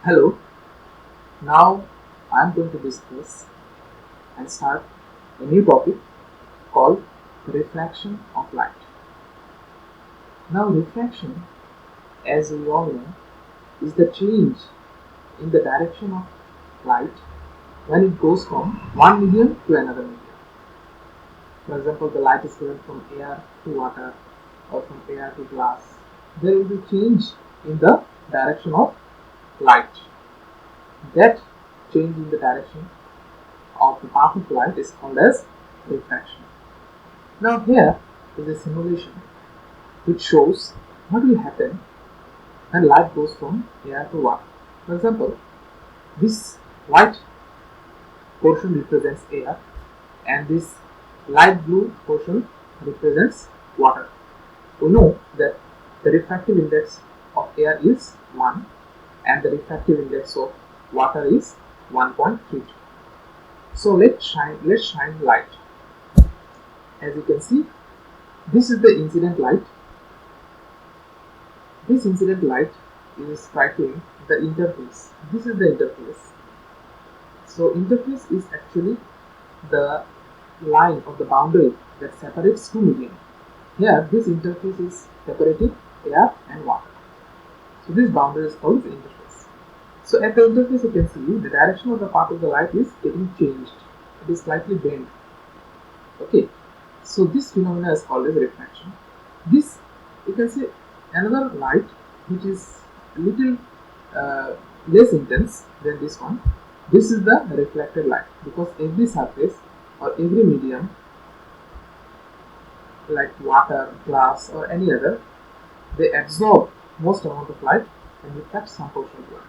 Hello, now I am going to discuss and start a new topic called refraction of light. Now, refraction, as we all know, is the change in the direction of light when it goes from one medium to another medium. For example, the light is given from air to water or from air to glass. There will be change in the direction of light. That change in the direction of the path of light is called as refraction. Now here is a simulation which shows what will happen when light goes from air to water. For example, this white portion represents air and this light blue portion represents water. We know that the refractive index of air is 1 and the refractive index of water is 1.32. So let's shine light. As you can see, this is the incident light. This incident light is striking the interface. This is the interface. So interface is actually the line of the boundary that separates two medium. Here this interface is separating air and water. So this boundary is called the interface. So at the interface you can see the direction of the path of the light is getting changed. It is slightly bent. Okay. So this phenomena is called as refraction. This, you can see another light which is a little less intense than this one. This is the reflected light, because every surface or every medium like water, glass or any other, they absorb most amount of light and reflect some portion of light.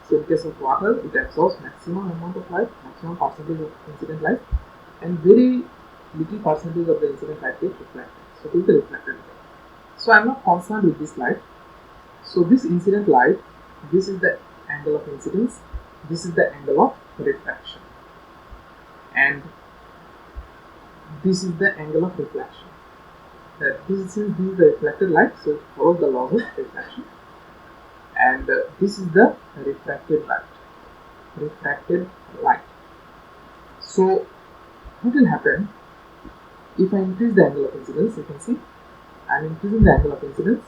So in case of water, it absorbs maximum amount of light, maximum percentage of incident light, and very little percentage of the incident light gets reflected. So this is the reflected light. So I am not concerned with this light. So this incident light, this is the angle of incidence, this is the angle of refraction, and this is the angle of reflection. This is the reflected light, so it follows the laws of reflection, and this is the refracted light. Refracted light. So what will happen if I increase the angle of incidence? You can see I am increasing the angle of incidence.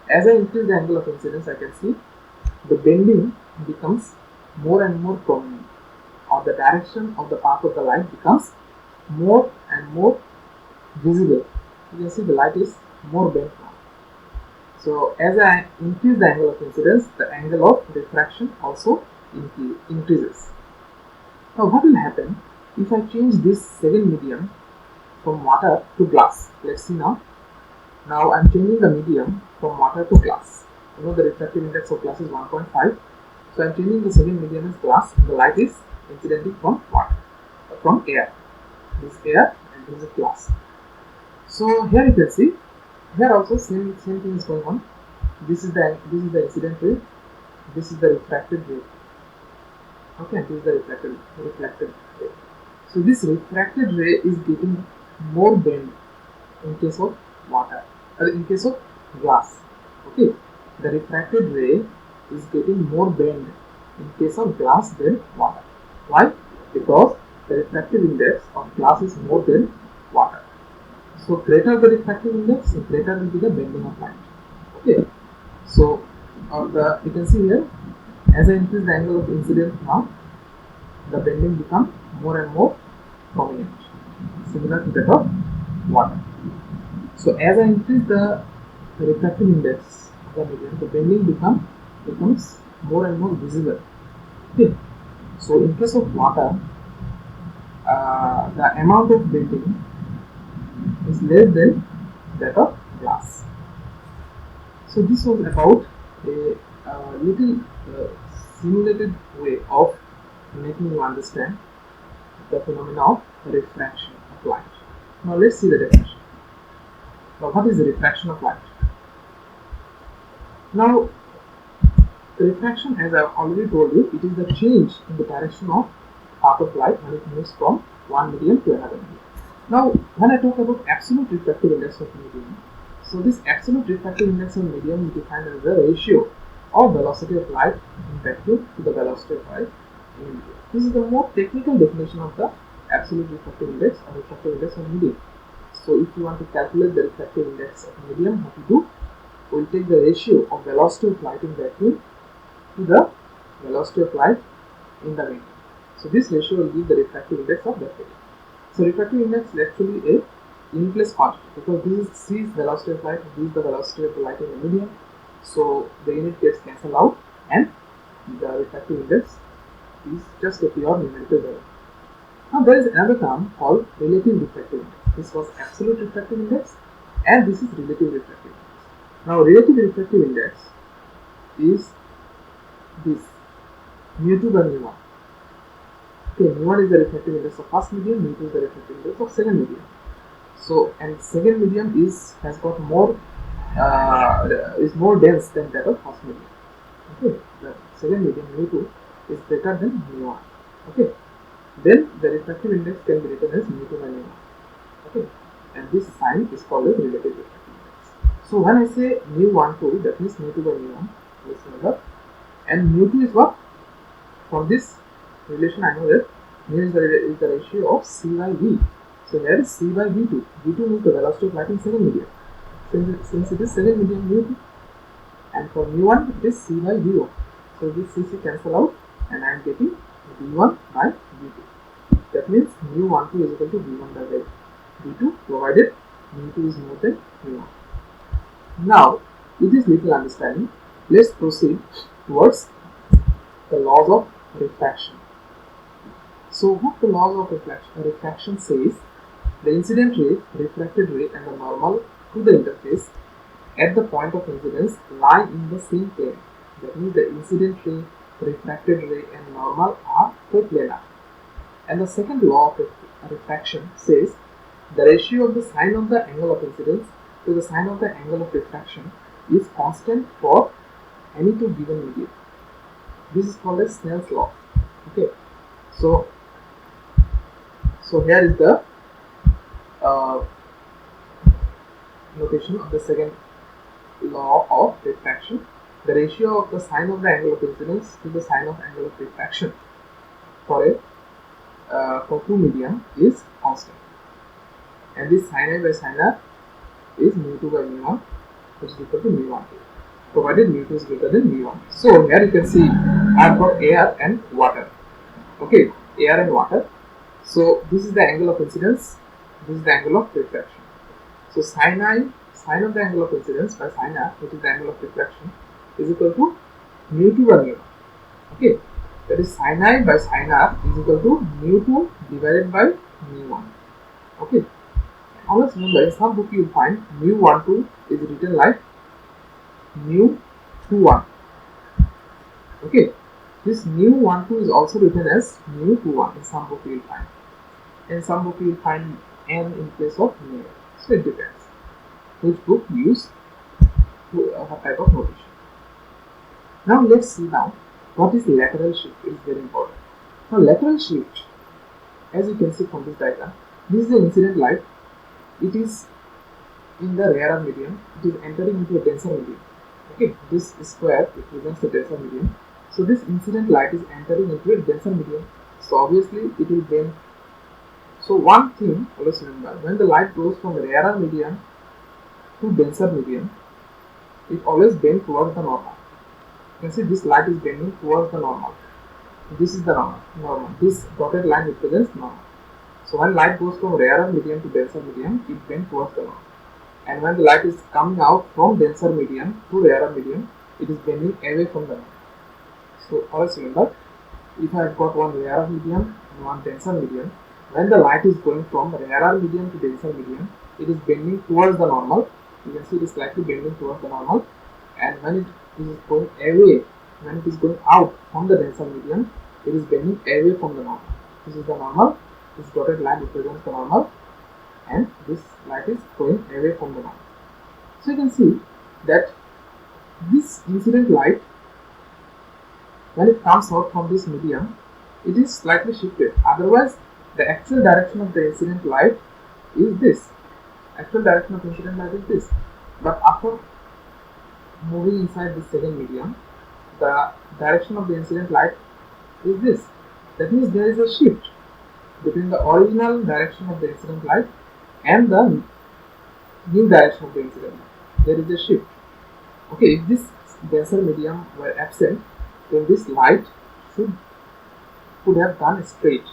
As I increase the angle of incidence, I can see the bending becomes more and more prominent, or the direction of the path of the light becomes more and more visible. You can see the light is more bent now. So as I increase the angle of incidence, the angle of refraction also increases. Now what will happen if I change this second medium from water to glass? Let's see now. Now I am changing the medium from water to glass. You know the refractive index of glass is 1.5. So I am changing the second medium as glass. The light is incidenting from water, from air. This air and this is glass. So here you can see, here also same thing is going on. This is the incident ray. This is the refracted ray. Okay, this is the reflected ray. So this refracted ray is getting more bend in case of water, or in case of glass. Okay, the refracted ray is getting more bend in case of glass than water. Why? Because the refractive index of glass is more than water. So greater the refractive index, greater will be the bending of light. Okay. So you can see here, as I increase the angle of incidence now, the bending becomes more and more prominent, similar to that of water. So as I increase the refractive index of the medium, the bending becomes more and more visible. Okay. So in case of water, the amount of bending is less than that of glass. So this was about a little simulated way of making you understand the phenomena of refraction of light. Now let's see the definition. Now what is the refraction of light? Now refraction, as I have already told you, it is the change in the direction of path of light when it moves from one medium to another medium. Now when I talk about absolute refractive index of medium, So this absolute refractive index of medium is defined as the ratio of velocity of light in vacuum to the velocity of light in medium. This is the more technical definition of the absolute refractive index or refractive index of medium. So if you want to calculate the refractive index of medium, what we do? We'll take the ratio of velocity of light in vacuum to the velocity of light in the medium. So this ratio will give the refractive index of that medium. So refractive index is actually a unitless quantity because this is C is velocity of light, this is the velocity of the light in the medium. So the unit gets cancelled out and the refractive index is just a pure numerical value. Now there is another term called relative refractive index. This was absolute refractive index and this is relative refractive index. Now relative refractive index is this mu2 by mu1. Okay, mu1 is the refractive index of first medium, mu2 is the refractive index of second medium. So and second medium has got more is more dense than that of first medium. Okay, the second medium mu2 is greater than mu1. Okay, then the refractive index can be written as mu2 by mu1. Okay, and this sign is called as relative refractive index. So when I say mu12, that means mu2 by mu1. Let's remember, and mu2 is what? From this relation, I know that mu is the ratio of C by V. So here is C by V2. V2 means the velocity of light in second medium. Since it is second medium mu2, and for mu1 it is C by V1. So this C cancel out, and I am getting V1 by V2. That means mu12 is equal to V1 by V2, provided mu2 is more than mu1. Now, with this little understanding, let's proceed towards the laws of refraction. So what the laws of refraction says, the incident ray, refracted ray and the normal to the interface at the point of incidence lie in the same plane. That means the incident ray, refracted ray and normal are coplanar. And the second law of refraction says the ratio of the sine of the angle of incidence to the sine of the angle of refraction is constant for any two given medium. This is called as Snell's law. Okay, so here is the notation of the second law of refraction. The ratio of the sine of the angle of incidence to the sine of angle of refraction for two medium is constant, and this sin I by sin r is mu2 by mu1, which is equal to mu1, provided mu2 is greater than mu1. So here you can see I have got air and water. Okay, air and water. So this is the angle of incidence, this is the angle of refraction. So sine of the angle of incidence by sin r, which is the angle of refraction, is equal to mu2 by mu1. Okay, that is sin I by sin r is equal to mu2 divided by mu1. Okay, now let's remember, in some book you will find mu12 is written like mu21. Okay, this mu12 is also written as mu21 in some book you will find. In some book you will find n in place of mu. So it depends which book you use what type of notation. Now let's see now what is lateral shift. It is very important. Now lateral shift, as you can see from this diagram, this is the incident light. It is in the rarer medium. It is entering into a denser medium. Okay, this square represents the denser medium. So this incident light is entering into a denser medium. So obviously it will bend. So one thing always remember, when the light goes from rarer medium to denser medium, it always bends towards the normal. You can see this light is bending towards the normal. This is the normal. This dotted line represents normal. So when light goes from rarer medium to denser medium, it bends towards the normal. And when the light is coming out from denser medium to rarer medium, it is bending away from the normal. So always remember, if I have got one rarer medium and one denser medium, when the light is going from rarer medium to denser medium, it is bending towards the normal. You can see it is slightly bending towards the normal, and when it is going away, when it is going out from the denser medium, it is bending away from the normal. This is the normal. This dotted line represents the normal, and this light is going away from the normal. So you can see that this incident light, when it comes out from this medium, it is slightly shifted. Otherwise, the actual direction of the incident light is this. Actual direction of incident light is this. But after moving inside the second medium, the direction of the incident light is this. That means there is a shift between the original direction of the incident light and the new direction of the incident light. There is a shift. Okay, if this denser medium were absent, then this light could have gone straight.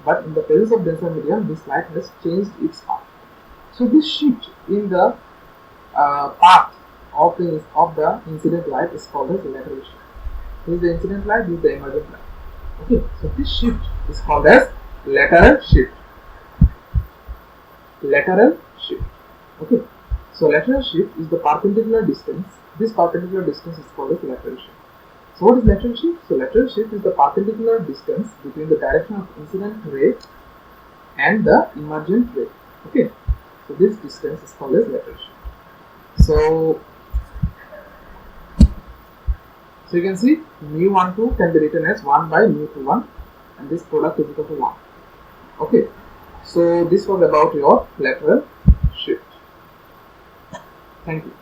But in the presence of denser medium, this light has changed its path. So this shift in the path of the incident light is called as lateral shift. This is the incident light, this is the emergent light. Okay, so this shift is called as lateral shift. Lateral shift. Okay, so lateral shift is the perpendicular distance. This perpendicular distance is called as lateral shift. So what is lateral shift? So lateral shift is the perpendicular distance between the direction of incident ray and the emergent ray. Okay, so this distance is called as lateral shift. So you can see mu12 can be written as 1 by mu21, and this product is equal to 1. Okay, so this was about your lateral shift. Thank you.